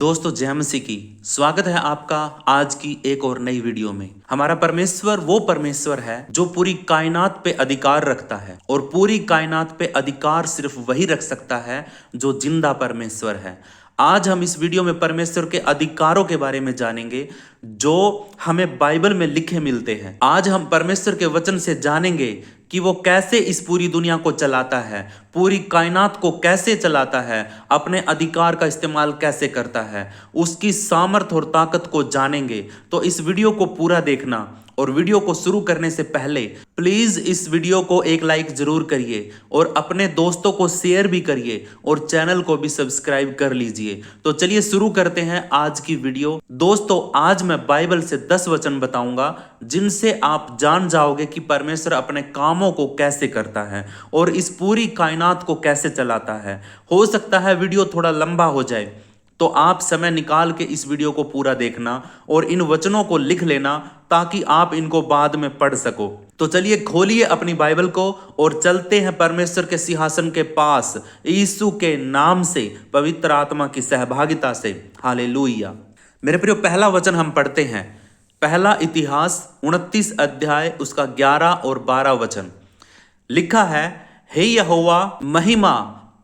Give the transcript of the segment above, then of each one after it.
दोस्तों जय मसीह की स्वागत है आपका आज की एक और नई वीडियो में। हमारा परमेश्वर वो परमेश्वर है जो पूरी कायनात पे अधिकार रखता है और पूरी कायनात पे अधिकार सिर्फ वही रख सकता है जो जिंदा परमेश्वर है। आज हम इस वीडियो में परमेश्वर के अधिकारों के बारे में जानेंगे जो हमें बाइबल में लिखे मिलते हैं। आज हम परमेश्वर के वचन से जानेंगे कि वो कैसे इस पूरी दुनिया को चलाता है, पूरी कायनात को कैसे चलाता है, अपने अधिकार का इस्तेमाल कैसे करता है, उसकी सामर्थ और ताकत को जानेंगे। तो इस वीडियो को पूरा देखना और वीडियो को शुरू करने से पहले प्लीज इस वीडियो को एक लाइक जरूर करिए और अपने दोस्तों को शेयर भी करिए और चैनल को भी सब्सक्राइब कर लीजिए। तो चलिए शुरू करते हैं आज की वीडियो। दोस्तों आज मैं बाइबल से 10 वचन बताऊंगा जिनसे आप जान जाओगे कि परमेश्वर अपने कामों को कैसे करता है और इस पूरी कायनात को कैसे चलाता है। हो सकता है वीडियो थोड़ा लंबा हो जाए, तो आप समय निकाल के इस वीडियो को पूरा देखना और इन वचनों को लिख लेना ताकि आप इनको बाद में पढ़ सको। तो चलिए खोलिए अपनी बाइबल को और चलते हैं परमेश्वर के सिंहासन के पास यीशु के नाम से, पवित्र आत्मा की सहभागिता से। हालेलुया। मेरे प्रियो पहला वचन हम पढ़ते हैं, पहला इतिहास 29 अध्याय उसका 11 और 12 वचन। लिखा है, हे यहोवा महिमा,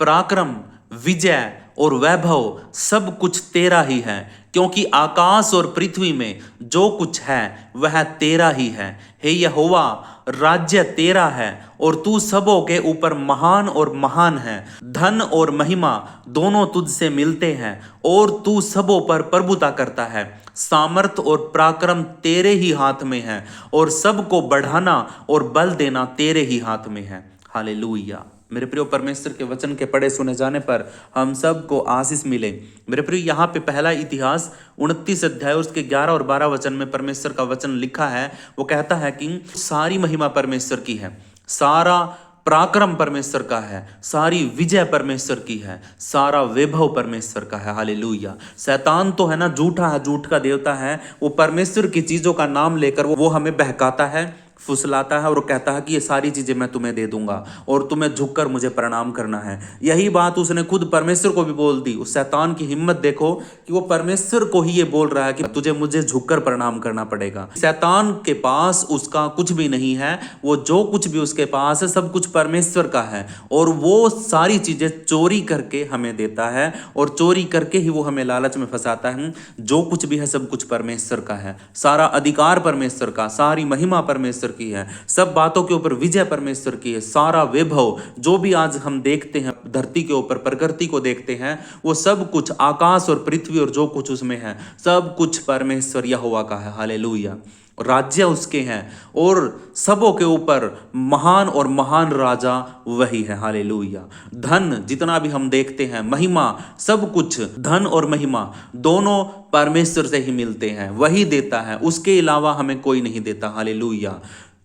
पराक्रम, विजय और वैभव सब कुछ तेरा ही है, क्योंकि आकाश और पृथ्वी में जो कुछ है वह तेरा ही है। हे यहोवा राज्य तेरा है और तू सबों के ऊपर महान और महान है। धन और महिमा दोनों तुझसे मिलते हैं और तू सबों पर प्रभुता करता है। सामर्थ और पराक्रम तेरे ही हाथ में है और सबको बढ़ाना और बल देना तेरे ही हाथ में है। हालेलुया। मेरे प्रियो परमेश्वर के वचन के पढ़े सुने जाने पर हम सबको आशीष मिले। मेरे प्रियो यहाँ पे पहला इतिहास 29 अध्याय उसके 11 और 12 वचन में परमेश्वर का वचन लिखा है। वो कहता है कि सारी महिमा परमेश्वर की है, सारा पराक्रम परमेश्वर का है, सारी विजय परमेश्वर की है, सारा वैभव परमेश्वर का है। हालेलुया। शैतान तो है ना झूठा है, झूठ का देवता है। वो परमेश्वर की चीजों का नाम लेकर वो हमें बहकाता है, फुसलाता है और कहता है कि ये सारी चीजें मैं तुम्हें दे दूंगा और तुम्हें झुककर मुझे प्रणाम करना है। यही बात उसने खुद परमेश्वर को भी बोल दी। उस शैतान की हिम्मत देखो कि वो परमेश्वर को ही ये बोल रहा है कि तुझे मुझे झुककर प्रणाम करना पड़ेगा। शैतान के पास उसका कुछ भी नहीं है, वो जो कुछ भी उसके पास है सब कुछ परमेश्वर का है और वो सारी चीजें चोरी करके हमें देता है और चोरी करके ही वो हमें लालच में फंसाता है। जो कुछ भी है सब कुछ परमेश्वर का है, सारा अधिकार परमेश्वर का, सारी महिमा परमेश्वर की है, सब बातों के ऊपर विजय परमेश्वर की है। सारा वैभव जो भी आज हम देखते हैं धरती के ऊपर, प्रकृति को देखते हैं, वो सब कुछ आकाश और पृथ्वी और जो कुछ उसमें है सब कुछ परमेश्वर यहोवा का है। हालेलुया। राज्य उसके हैं और सबों के ऊपर महान और महान राजा वही है। हालेलुया। धन जितना भी हम देखते हैं, महिमा, सब कुछ धन और महिमा दोनों परमेश्वर से ही मिलते हैं, वही देता है, उसके अलावा हमें कोई नहीं देता। हालेलुया।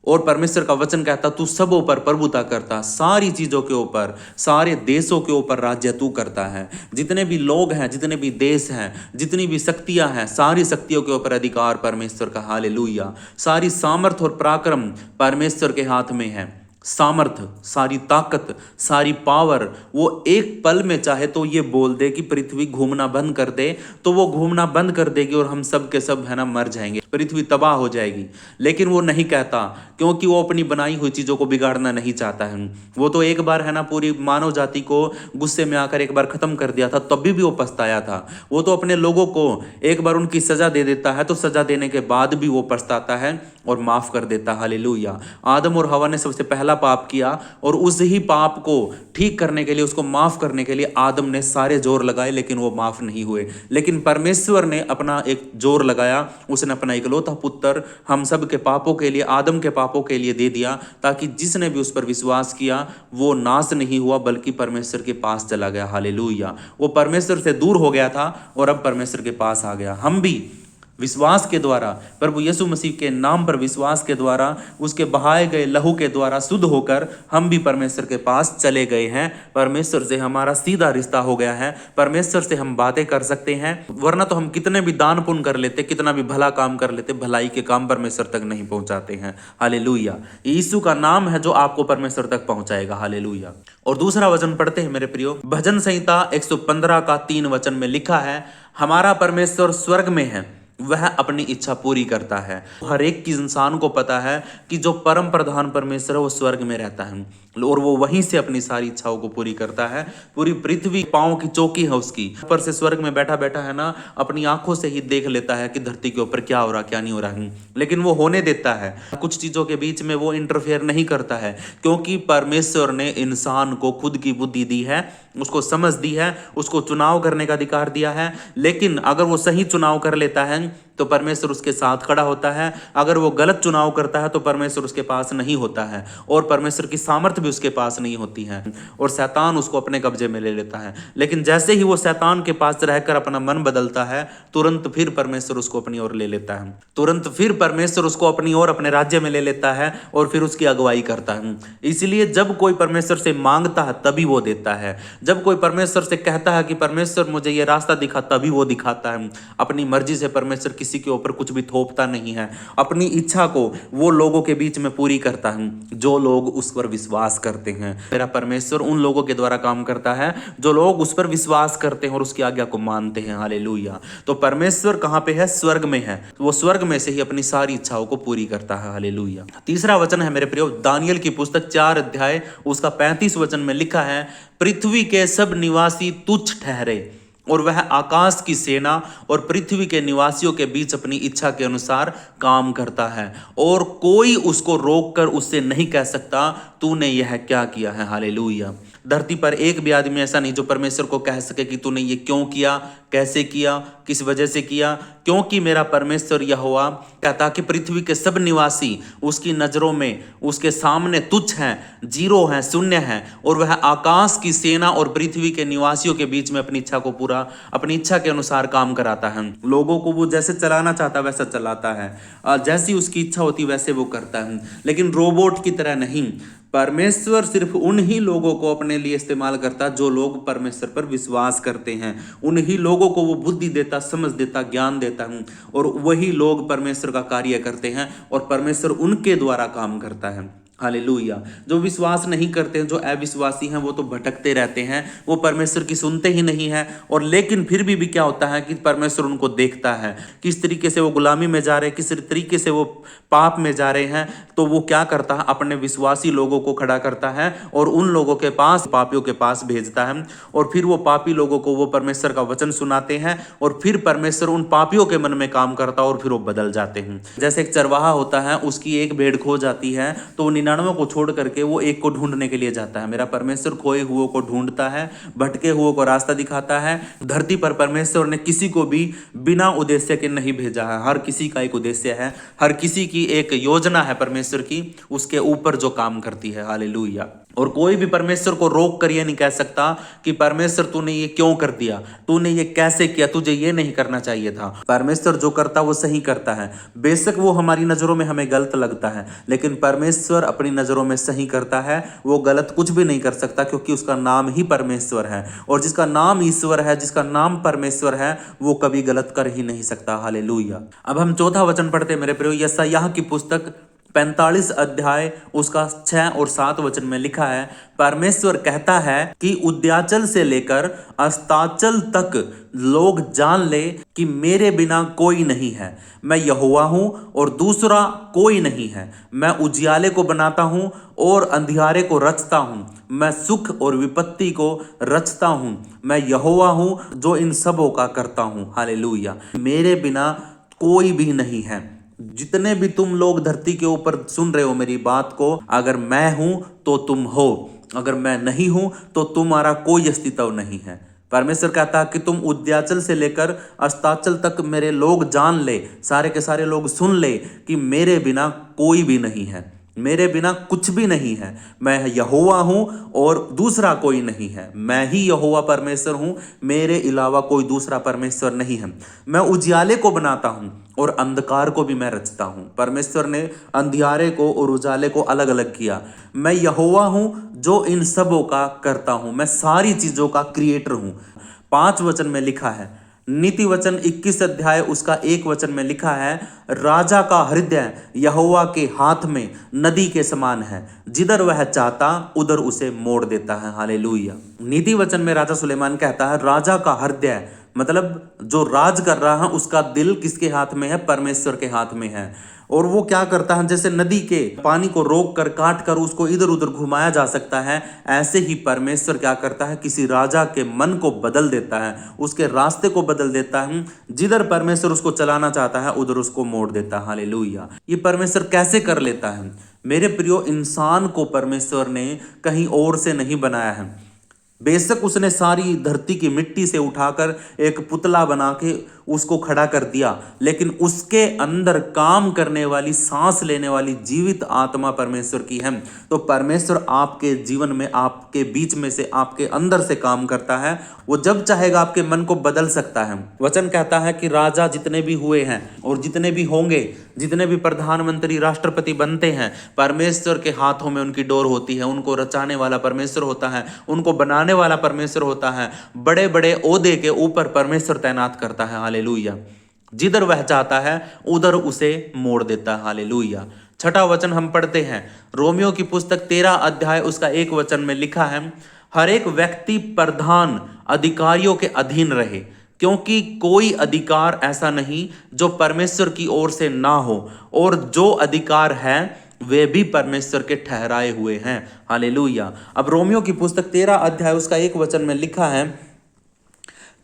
और परमेश्वर का वचन कहता तू सबों पर प्रभुता करता, सारी चीजों के ऊपर, सारे देशों के ऊपर राज्य तू करता है। जितने भी लोग हैं, जितने भी देश हैं, जितनी भी शक्तियां हैं, सारी शक्तियों के ऊपर अधिकार परमेश्वर का। हालेलुया। सारी सामर्थ और पराक्रम परमेश्वर के हाथ में है। सामर्थ, सारी ताकत, सारी पावर, वो एक पल में चाहे तो ये बोल दे कि पृथ्वी घूमना बंद कर दे तो वो घूमना बंद कर देगी और हम सब के सब है ना मर जाएंगे, पृथ्वी तबाह हो जाएगी। लेकिन वो नहीं कहता, क्योंकि वो अपनी बनाई हुई चीजों को बिगाड़ना नहीं चाहता है। वो तो एक बार है ना पूरी मानव जाति को गुस्से में आकर एक बार खत्म कर दिया था, तभी भी वो पछताया था। वो तो अपने लोगों को एक बार उनकी सजा दे देता है तो सजा देने के बाद भी वो पछताता है और माफ कर देता। हालेलुया। आदम और हवा ने सबसे पहला पाप किया और उस ही पाप को ठीक करने के लिए, उसको माफ करने के लिए आदम ने सारे जोर लगाए लेकिन वो माफ नहीं हुए। लेकिन परमेश्वर ने अपना एक जोर लगाया, उसने अपना इकलौता पुत्र हम सब के पापों के लिए, आदम के पापों के लिए दे दिया, ताकि जिसने भी उस पर विश्वास किया वो नाश नहीं हुआ बल्कि परमेश्वर के पास चला गया। हालेलुया। वो परमेश्वर से दूर हो गया था और अब परमेश्वर के पास आ गया। हम भी विश्वास के द्वारा, प्रभु यीशु मसीह के नाम पर विश्वास के द्वारा, उसके बहाए गए लहू के द्वारा शुद्ध होकर हम भी परमेश्वर के पास चले गए हैं। परमेश्वर से हमारा सीधा रिश्ता हो गया है, परमेश्वर से हम बातें कर सकते हैं। वरना तो हम कितने भी दान पुण्य कर लेते, कितना भी भला काम कर लेते, भलाई के काम परमेश्वर तक नहीं पहुंचाते हैं। हालेलुया। यीशु का नाम है जो आपको परमेश्वर तक पहुंचाएगा। हालेलुया। और दूसरा वचन पढ़ते हैं मेरे प्रियो, भजन संहिता 115 का 3 वचन में लिखा है, हमारा परमेश्वर स्वर्ग में है, वह अपनी इच्छा पूरी करता है। हर एक की इंसान को पता है कि जो परम प्रधान परमेश्वर है वो स्वर्ग में रहता है और वो वहीं से अपनी सारी इच्छाओं को पूरी करता है। पूरी पृथ्वी पांव की चौकी है उसकी, ऊपर से स्वर्ग में बैठा बैठा है ना, अपनी आंखों से ही देख लेता है कि धरती के ऊपर क्या हो रहा क्या नहीं हो रहा है, लेकिन वो होने देता है। कुछ चीजों के बीच में वो इंटरफेयर नहीं करता है, क्योंकि परमेश्वर ने इंसान को खुद की बुद्धि दी है, उसको समझ दी है, उसको चुनाव करने का अधिकार दिया है। लेकिन अगर वो सही चुनाव कर लेता है तो परमेश्वर उसके साथ खड़ा होता है, अगर वो गलत चुनाव करता है तो परमेश्वर उसके पास नहीं होता है और परमेश्वर की सामर्थ्य भी उसके पास नहीं होती है और शैतान उसको अपने कब्जे में ले लेता है। लेकिन जैसे ही वो शैतान के पास रहकर अपना मन बदलता है, तुरंत फिर परमेश्वर उसको अपनी ओर ले लेता है, तुरंत फिर परमेश्वर उसको अपनी ओर अपने राज्य में ले लेता है और फिर उसकी अगुवाई करता है। इसलिए जब कोई परमेश्वर से मांगता है तभी वो देता है, जब कोई परमेश्वर से कहता है कि परमेश्वर मुझे ये रास्ता दिखा, तभी वो दिखाता है। अपनी मर्जी से परमेश्वर किसी के ऊपर कुछ भी थोपता नहीं है, अपनी इच्छा को वो लोगों के बीच में पूरी करता है जो लोग उस पर विश्वास करते हैं। मेरा परमेश्वर उन लोगों के द्वारा काम करता है जो लोग उस पर विश्वास करते हैं और उसकी आज्ञा को मानते हैं। हालेलुया। तो परमेश्वर कहां पे है? स्वर्ग में है। वो स्वर्ग में से ही अपनी सारी इच्छाओं को पूरी करता है। हालेलुया। तीसरा वचन है मेरे प्रियो, दानियल की पुस्तक 4 अध्याय उसका 35 वचन में लिखा है, पृथ्वी के सब निवासी तुच्छ ठहरे और वह आकाश की सेना और पृथ्वी के निवासियों के बीच अपनी इच्छा के अनुसार काम करता है और कोई उसको रोककर उससे नहीं कह सकता तूने यह क्या किया है। हालेलुया। धरती पर एक भी आदमी ऐसा नहीं जो परमेश्वर को कह सके कि तूने ये क्यों किया, कैसे किया, किस वजह से किया, क्योंकि मेरा परमेश्वर यहोवा कहता कि पृथ्वी के सब निवासी उसकी नजरों में उसके सामने तुच्छ हैं, जीरो हैं, शून्य हैं और वह आकाश की सेना और पृथ्वी के निवासियों के बीच में अपनी इच्छा को पूरा अपनी इच्छा के अनुसार काम कराता है। लोगों को वो जैसे चलाना चाहता वैसा चलाता है, जैसी उसकी इच्छा होती वैसे वो करता है, लेकिन रोबोट की तरह नहीं। परमेश्वर सिर्फ उन ही लोगों को अपने लिए इस्तेमाल करता जो लोग परमेश्वर पर विश्वास करते हैं, उन ही लोगों को वो बुद्धि देता, समझ देता, ज्ञान देता हूं और वही लोग परमेश्वर का कार्य करते हैं और परमेश्वर उनके द्वारा काम करता है। हालेलुया। जो विश्वास नहीं करते हैं, जो अविश्वासी हैं, वो तो भटकते रहते हैं, वो परमेश्वर की सुनते ही नहीं है। और लेकिन फिर भी क्या होता है कि परमेश्वर उनको देखता है किस तरीके से वो गुलामी में जा रहे हैं, किस तरीके से वो पाप में जा रहे हैं, तो वो क्या करता है, अपने विश्वासी लोगों को खड़ा करता है और उन लोगों के पास, पापियों के पास भेजता है और फिर वो पापी लोगों को वो परमेश्वर का वचन सुनाते हैं और फिर परमेश्वर उन पापियों के मन में काम करता है और फिर वो बदल जाते हैं। जैसे एक चरवाहा होता है, उसकी एक भेड़ खो जाती है तो 99 को छोड़ करके वो एक को ढूंढने के लिए जाता है। मेरा परमेश्वर खोए हुए को ढूंढता है, भटके हुए को रास्ता दिखाता है। धरती पर परमेश्वर ने किसी को भी बिना उद्देश्य के नहीं भेजा है, हर किसी का एक उद्देश्य है, हर किसी की एक योजना है परमेश्वर की, उसके ऊपर जो काम करती है। हालेलुया। और कोई भी परमेश्वर को रोक कर ये नहीं कह सकता कि परमेश्वर तूने ये क्यों कर दिया, तूने ये कैसे किया, तुझे ये नहीं करना चाहिए था। परमेश्वर जो करता वो सही करता है, बेशक वो हमारी नजरों में हमें गलत लगता है, लेकिन परमेश्वर अपनी नजरों में सही करता है। वो गलत कुछ भी नहीं कर सकता क्योंकि उसका नाम ही परमेश्वर है और जिसका नाम ईश्वर है, जिसका नाम परमेश्वर है, वो कभी गलत कर ही नहीं सकता। हालेलुया। अब हम चौथा वचन पढ़ते मेरे प्रियो, यशायाह की पुस्तक 45 अध्याय उसका 6 और 7 वचन में लिखा है, परमेश्वर कहता है कि उद्याचल से लेकर अस्ताचल तक लोग जान ले कि मेरे बिना कोई नहीं है। मैं यहोवा हूं और दूसरा कोई नहीं है। मैं उजियाले को बनाता हूं और अंधियारे को रचता हूं। मैं सुख और विपत्ति को रचता हूं। मैं यहोवा हूं जो इन सबों का करता हूं। हालेलुया। मेरे बिना कोई भी नहीं है। जितने भी तुम लोग धरती के ऊपर सुन रहे हो मेरी बात को, अगर मैं हूं तो तुम हो, अगर मैं नहीं हूं तो तुम्हारा कोई अस्तित्व नहीं है। परमेश्वर कहता है कि तुम उद्याचल से लेकर अस्ताचल तक मेरे लोग जान ले, सारे के सारे लोग सुन ले कि मेरे बिना कोई भी नहीं है, मेरे बिना कुछ भी नहीं है। मैं यहोवा हूं और दूसरा कोई नहीं है। मैं ही यहोवा परमेश्वर हूं, मेरे अलावा कोई दूसरा परमेश्वर नहीं है। मैं उजियाले को बनाता हूं और अंधकार को भी मैं रचता हूं। परमेश्वर ने अंधियारे को और उजाले को अलग अलग किया। मैं यहोवा हूं जो इन सबों का करता हूं। मैं सारी चीजों का क्रिएटर हूं। 5 वचन में लिखा है, नीति वचन 21 अध्याय उसका 1 वचन में लिखा है, राजा का हृदय यहोवा के हाथ में नदी के समान है, जिधर वह चाहता उधर उसे मोड़ देता है। हालेलुया। नीति वचन में राजा सुलेमान कहता है, राजा का हृदय मतलब जो राज कर रहा है उसका दिल किसके हाथ में है? परमेश्वर के हाथ में है। और वो क्या करता है, जैसे नदी के पानी को रोक कर काट कर उसको इधर उधर घुमाया जा सकता है, ऐसे ही परमेश्वर क्या करता है, किसी राजा के मन को बदल देता है, उसके रास्ते को बदल देता है। जिधर परमेश्वर उसको चलाना चाहता है उधर उसको मोड़ देता है। हालेलुया। ये परमेश्वर कैसे कर लेता है? मेरे प्रियो, इंसान को परमेश्वर ने कहीं और से नहीं बनाया है। बेशक उसने सारी धरती की मिट्टी से उठाकर एक पुतला बना के उसको खड़ा कर दिया, लेकिन उसके अंदर काम करने वाली, सांस लेने वाली जीवित आत्मा परमेश्वर की है। तो परमेश्वर आपके जीवन में, आपके बीच में से, आपके अंदर से काम करता है। वो जब चाहेगा आपके मन को बदल सकता है। वचन कहता है कि राजा जितने भी हुए हैं और जितने भी होंगे, जितने भी प्रधानमंत्री, राष्ट्रपति बनते हैं, परमेश्वर के हाथों में उनकी डोर होती है। उनको रचाने वाला परमेश्वर होता है, उनको बनाने वाला परमेश्वर होता है। बड़े बड़े ओहदे के ऊपर परमेश्वर तैनात करता है। हालेलुया। जिधर वह चाहता है उधर उसे मोड़ देता है। हालेलुया। छठा वचन हम पढ़ते हैं, रोमियो की पुस्तक 13 अध्याय उसका 1 वचन में लिखा है, हर एक व्यक्ति प्रधान अधिकारियों के अधीन रहे, क्योंकि कोई अधिकार ऐसा नहीं जो परमेश्वर की ओर से ना हो, और जो अधिकार है वे भी परमेश्वर के ठहराए हुए हैं। हालेलुया। अब रोमियो की पुस्तक 13 अध्याय उसका 1 वचन में लिखा है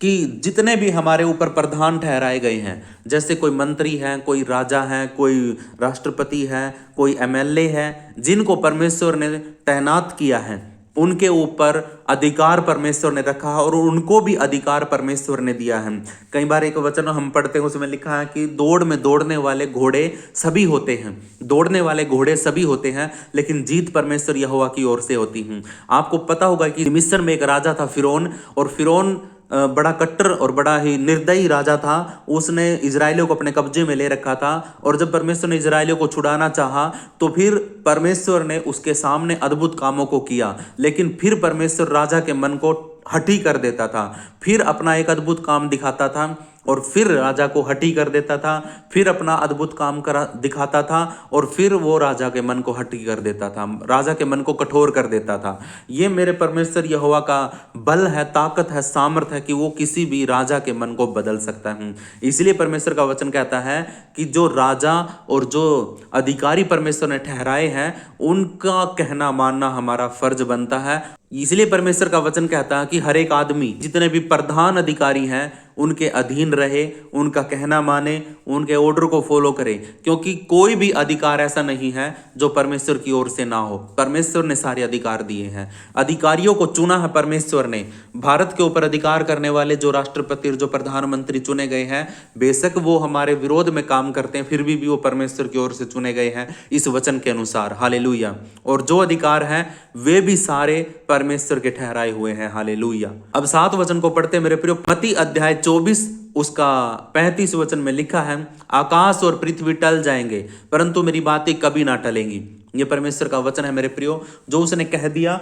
कि जितने भी हमारे ऊपर प्रधान ठहराए गए हैं, जैसे कोई मंत्री है, कोई राजा है, कोई राष्ट्रपति है, कोई एमएलए है, जिनको परमेश्वर ने तैनात किया है, उनके ऊपर अधिकार परमेश्वर ने रखा है और उनको भी अधिकार परमेश्वर ने दिया है। कई बार एक वचन हम पढ़ते हैं, उसमें लिखा है कि दौड़ में दौड़ने वाले घोड़े सभी होते हैं, दौड़ने वाले घोड़े सभी होते हैं, लेकिन जीत परमेश्वर यहोवा की ओर से होती है। आपको पता होगा कि मिस्र में एक राजा था फिरौन, और फिरौन बड़ा कट्टर और बड़ा ही निर्दयी राजा था। उसने इजराइलियों को अपने कब्जे में ले रखा था, और जब परमेश्वर ने इजराइलियों को छुड़ाना चाहा तो फिर परमेश्वर ने उसके सामने अद्भुत कामों को किया, लेकिन फिर परमेश्वर राजा के मन को हठी कर देता था। फिर अपना एक अद्भुत काम दिखाता था और फिर राजा को हठी कर देता था, फिर अपना अद्भुत काम करा दिखाता था और फिर वो राजा के मन को हठी कर देता था, राजा के मन को कठोर कर देता था। ये मेरे परमेश्वर यहोवा का बल है, ताकत है, सामर्थ है कि वो किसी भी राजा के मन को बदल सकता है। इसलिए परमेश्वर का वचन कहता है कि जो राजा और जो अधिकारी परमेश्वर ने ठहराए हैं, उनका कहना मानना हमारा फर्ज बनता है। इसलिए परमेश्वर का वचन कहता है कि हर एक आदमी, जितने भी प्रधान अधिकारी हैं, उनके अधीन रहे, उनका कहना माने, उनके ऑर्डर को फॉलो करे, क्योंकि कोई भी अधिकार ऐसा नहीं है जो परमेश्वर की ओर से ना हो। परमेश्वर ने सारे अधिकार दिए हैं, अधिकारियों को चुना है परमेश्वर ने। भारत के ऊपर अधिकार करने वाले जो राष्ट्रपति और जो प्रधानमंत्री चुने गए हैं, बेशक वो हमारे विरोध में काम करते हैं, फिर भी वो परमेश्वर की ओर से चुने गए हैं इस वचन के अनुसार। हालेलुया। और जो अधिकार हैं वे भी सारे परमेश्वर के ठहराए हुए हैं। हालेलुया। अब 7 वचन को पढ़ते मेरे प्रियो। मत्ती अध्याय 24 उसका 35 वचन में लिखा है, आकाश और पृथ्वी टल जाएंगे परंतु मेरी बातें कभी ना टलेंगी। ये परमेश्वर का वचन है मेरे प्रियो। जो उसने कह दिया,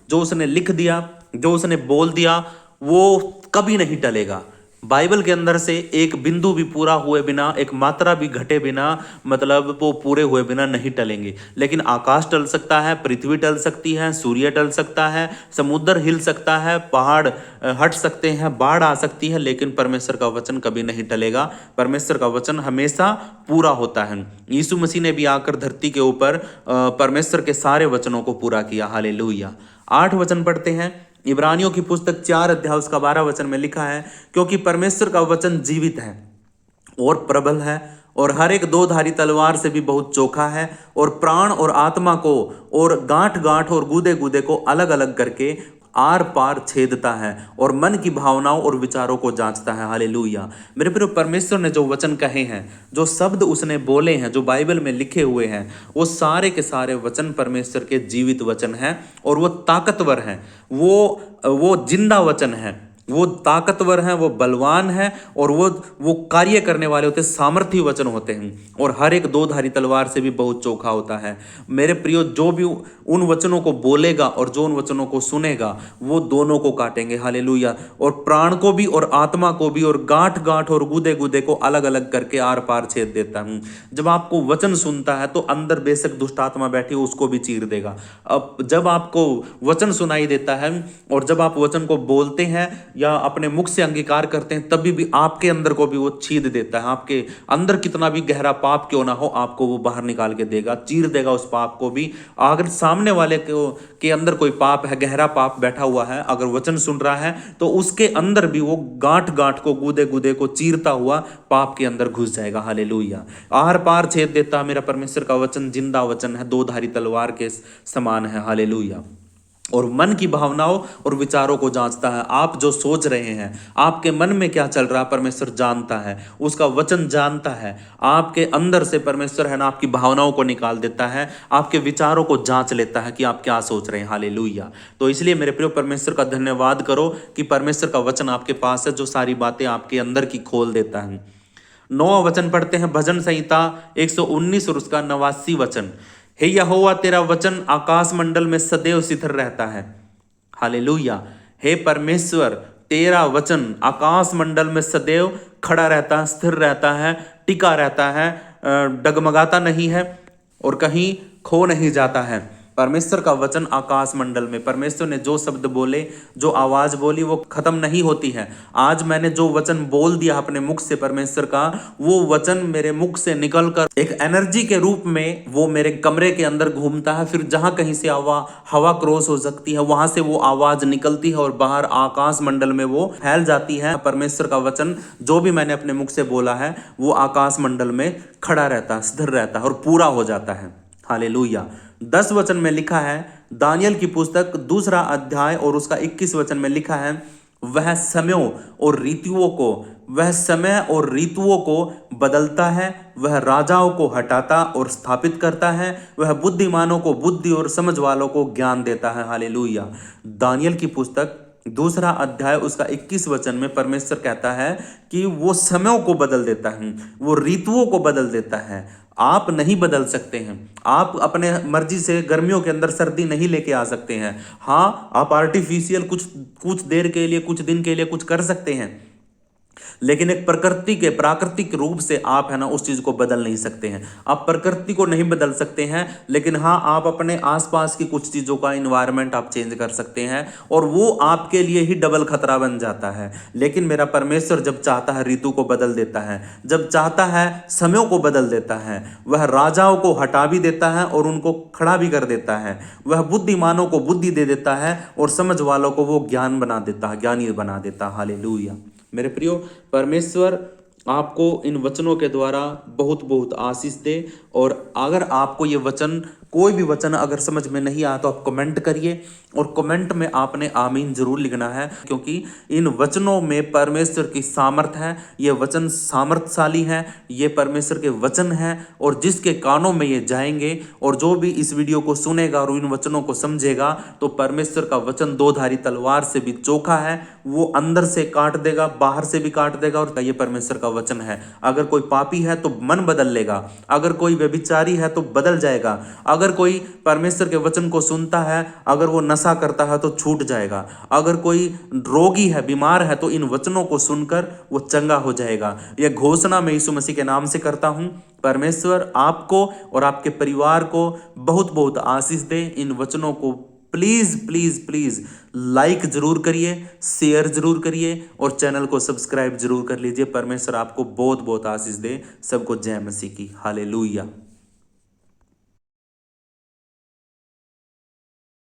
जो उसने लिख दिया, जो उसने बोल दिया, वो कभी नहीं टलेगा। बाइबल के अंदर से एक बिंदु भी पूरा हुए बिना, एक मात्रा भी घटे बिना, मतलब वो पूरे हुए बिना नहीं टलेंगे। लेकिन आकाश टल सकता है, पृथ्वी टल सकती है, सूर्य टल सकता है, समुद्र हिल सकता है, पहाड़ हट सकते हैं, बाढ़ आ सकती है, लेकिन परमेश्वर का वचन कभी नहीं टलेगा। परमेश्वर का वचन हमेशा पूरा होता है। यीशु मसीह ने भी आकर धरती के ऊपर परमेश्वर के सारे वचनों को पूरा किया। हालेलुया। 8 वचन पढ़ते हैं। इब्रानियों की पुस्तक 4 अध्याय उसका 12 वचन में लिखा है, क्योंकि परमेश्वर का वचन जीवित है और प्रबल है और हर एक 2-धारी तलवार से भी बहुत चोखा है, और प्राण और आत्मा को और गांठ गांठ और गूदे गूदे को अलग अलग करके आर पार छेदता है और मन की भावनाओं और विचारों को जांचता है। हालेलुया। मेरे प्रिय, परमेश्वर ने जो वचन कहे हैं, जो शब्द उसने बोले हैं, जो बाइबल में लिखे हुए हैं, वो सारे के सारे वचन परमेश्वर के जीवित वचन हैं और वो ताकतवर हैं। वो जिंदा वचन है, वो ताकतवर हैं, वो बलवान हैं और वो कार्य करने वाले होते हैं, सामर्थी वचन होते हैं, और हर एक 2-धारी तलवार से भी बहुत चोखा होता है। मेरे प्रियो, जो भी उन वचनों को बोलेगा और जो उन वचनों को सुनेगा, वो दोनों को काटेंगे। हालेलुया। और प्राण को भी और आत्मा को भी और गांठ गांठ और गूदे गूदे को अलग अलग करके आर पार छेद देता हूँ। जब आपको वचन सुनता है तो अंदर बेशक दुष्ट आत्मा बैठी हो, उसको भी चीर देगा। अब जब आपको वचन सुनाई देता है और जब आप वचन को बोलते हैं, या अपने मुख से अंगीकार करते हैं तभी भी आपके अंदर को भी वो छीद देता है। आपके अंदर कितना भी गहरा पाप क्यों ना हो, आपको वो बाहर निकाल के देगा, चीर देगा उस पाप को भी। अगर सामने वाले को के अंदर कोई पाप है, गहरा पाप बैठा हुआ है, अगर वचन सुन रहा है तो उसके अंदर भी वो गांठ गांठ को, गूदे गूदे को चीरता हुआ पाप के अंदर घुस जाएगा। हालेलुया। आर पार छेद देता मेरा परमेश्वर का वचन जिंदा वचन है, दो धारी तलवार के समान है। हालेलुया। और मन की भावनाओं और विचारों को जांचता है। आप जो सोच रहे हैं, आपके मन में क्या चल रहा है, परमेश्वर जानता है, उसका वचन जानता है। आपके अंदर से परमेश्वर है ना आपकी भावनाओं को निकाल देता है, आपके विचारों को जांच लेता है कि आप क्या सोच रहे हैं। हालेलुया। तो इसलिए मेरे प्रिय परमेश्वर का धन्यवाद करो कि परमेश्वर का वचन आपके पास है जो सारी बातें आपके अंदर की खोल देता है। 9वां वचन पढ़ते हैं, भजन संहिता 119 और उसका 89 वचन। हे यहोवा तेरा वचन आकाश मंडल में सदैव स्थिर रहता है। हालेलुया। हे परमेश्वर तेरा वचन आकाश मंडल में सदैव खड़ा रहता है, स्थिर रहता है, टिका रहता है, डगमगाता नहीं है और कहीं खो नहीं जाता है। परमेश्वर का वचन आकाश मंडल में, परमेश्वर ने जो शब्द बोले, जो आवाज बोली वो खत्म नहीं होती है। आज मैंने जो वचन बोल दिया अपने मुख से परमेश्वर का, वो वचन मेरे मुख से निकलकर एक एनर्जी के रूप में वो मेरे कमरे के अंदर घूमता है। फिर जहां कहीं से हवा क्रॉस हो सकती है वहां से वो आवाज निकलती है और बाहर आकाश मंडल में वो फैल जाती है। परमेश्वर का वचन जो भी मैंने अपने मुख से बोला है वो आकाश मंडल में खड़ा रहता है, स्थिर रहता है और पूरा हो जाता है। हालेलुया। 10 वचन में लिखा है, दानियल की पुस्तक 2 अध्याय और उसका 21 वचन में लिखा है, वह समयों और ऋतुओं को, वह समय और ऋतुओं को बदलता है, वह राजाओं को हटाता और स्थापित करता है, वह बुद्धिमानों को बुद्धि और समझ वालों को ज्ञान देता है। हालेलुया। दानियल की पुस्तक 2 अध्याय उसका 21 वचन में परमेश्वर कहता है कि वो समयों को बदल देता है, वो ऋतुओं को बदल देता है। आप नहीं बदल सकते हैं। आप अपने मर्जी से गर्मियों के अंदर सर्दी नहीं लेके आ सकते हैं। हाँ, आप आर्टिफिशियल कुछ देर के लिए, कुछ दिन के लिए कुछ कर सकते हैं, लेकिन एक प्रकृति के प्राकृतिक रूप से आप है ना उस चीज को बदल नहीं सकते हैं। आप प्रकृति को नहीं बदल सकते हैं, लेकिन हाँ आप अपने आसपास की कुछ चीजों का इन्वायरमेंट आप चेंज कर सकते हैं और वो आपके लिए ही डबल खतरा बन जाता है। लेकिन मेरा परमेश्वर जब चाहता है ऋतु को बदल देता है, जब चाहता है समयों को बदल देता है, वह राजाओं को हटा भी देता है और उनको खड़ा भी कर देता है, वह बुद्धिमानों को बुद्धि दे देता है और समझ वालों को वो ज्ञान बना देता है, ज्ञानी बना देता है। हालेलुया। मेरे प्रियो, परमेश्वर आपको इन वचनों के द्वारा बहुत बहुत आशीष दे। और अगर आपको ये वचन, कोई भी वचन अगर समझ में नहीं आया तो आप कमेंट करिए और कमेंट में आपने आमीन जरूर लिखना है, क्योंकि इन वचनों में परमेश्वर की सामर्थ है। ये वचन सामर्थशाली है, ये परमेश्वर के वचन हैं और जिसके कानों में ये जाएंगे और जो भी इस वीडियो को सुनेगा और इन वचनों को समझेगा तो परमेश्वर का वचन दो धारी तलवार से भी चोखा है, वो अंदर से काट देगा, बाहर से भी काट देगा। और ये परमेश्वर का वचन है। अगर कोई पापी है तो मन बदल लेगा, अगर कोई व्यभिचारी है तो बदल जाएगा, अगर कोई परमेश्वर के वचन को सुनता है, अगर वो नशा करता है तो छूट जाएगा, अगर कोई रोगी है, बीमार है तो इन वचनों को सुनकर वो चंगा हो जाएगा। यह घोषणा मैं यीशु मसीह के नाम से करता हूं। परमेश्वर आपको और आपके परिवार को बहुत बहुत आशीष दे। इन वचनों को प्लीज प्लीज प्लीज लाइक जरूर करिए, शेयर जरूर करिए और चैनल को सब्सक्राइब जरूर कर लीजिए। परमेश्वर आपको बहुत बहुत आशीष दे। सबको जय मसीह की। हालेलुया।